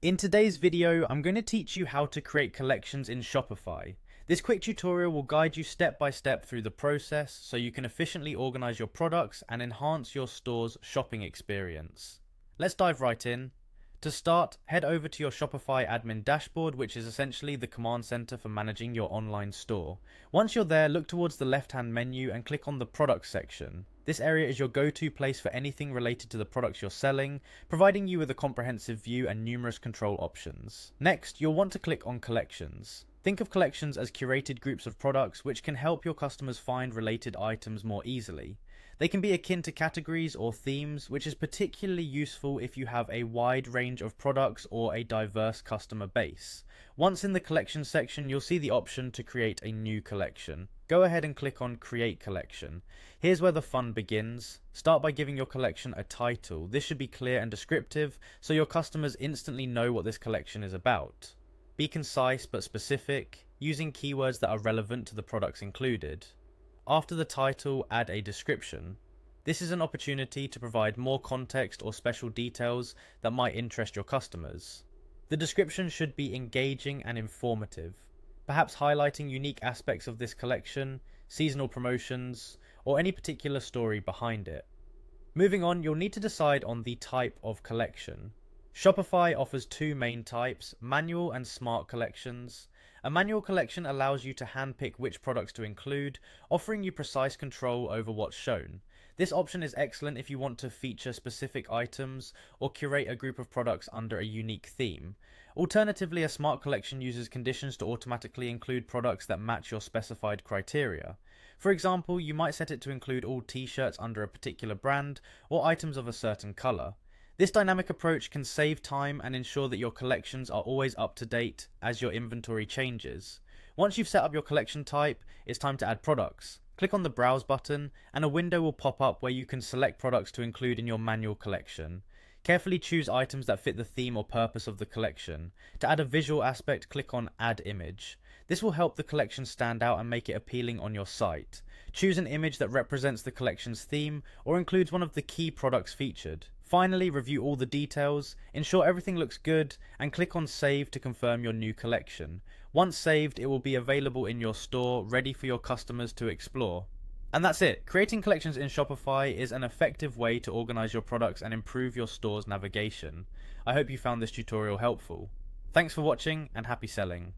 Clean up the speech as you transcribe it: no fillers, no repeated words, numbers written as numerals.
In today's video, I'm going to teach you how to create collections in Shopify. This quick tutorial will guide you step by step through the process so you can efficiently organize your products and enhance your store's shopping experience. Let's dive right in. To start, head over to your Shopify admin dashboard, which is essentially the command center for managing your online store. Once you're there, look towards the left-hand menu and click on the products section. This area is your go-to place for anything related to the products you're selling, providing you with a comprehensive view and numerous control options. Next, you'll want to click on collections. Think of collections as curated groups of products which can help your customers find related items more easily. They can be akin to categories or themes, which is particularly useful if you have a wide range of products or a diverse customer base. Once in the collection section, you'll see the option to create a new collection. Go ahead and click on Create Collection. Here's where the fun begins. Start by giving your collection a title. This should be clear and descriptive, so your customers instantly know what this collection is about. Be concise but specific, using keywords that are relevant to the products included. After the title, add a description. This is an opportunity to provide more context or special details that might interest your customers. The description should be engaging and informative, perhaps highlighting unique aspects of this collection, seasonal promotions, or any particular story behind it. Moving on, you'll need to decide on the type of collection. Shopify offers two main types, manual and smart collections. A manual collection allows you to handpick which products to include, offering you precise control over what's shown. This option is excellent if you want to feature specific items or curate a group of products under a unique theme. Alternatively, a smart collection uses conditions to automatically include products that match your specified criteria. For example, you might set it to include all t-shirts under a particular brand or items of a certain color. This dynamic approach can save time and ensure that your collections are always up to date as your inventory changes. Once you've set up your collection type, it's time to add products. Click on the Browse button and a window will pop up where you can select products to include in your manual collection. Carefully choose items that fit the theme or purpose of the collection. To add a visual aspect, click on Add Image. This will help the collection stand out and make it appealing on your site. Choose an image that represents the collection's theme or includes one of the key products featured. Finally, review all the details, ensure everything looks good, and click on Save to confirm your new collection. Once saved, it will be available in your store, ready for your customers to explore. And that's it. Creating collections in Shopify is an effective way to organize your products and improve your store's navigation. I hope you found this tutorial helpful. Thanks for watching and happy selling.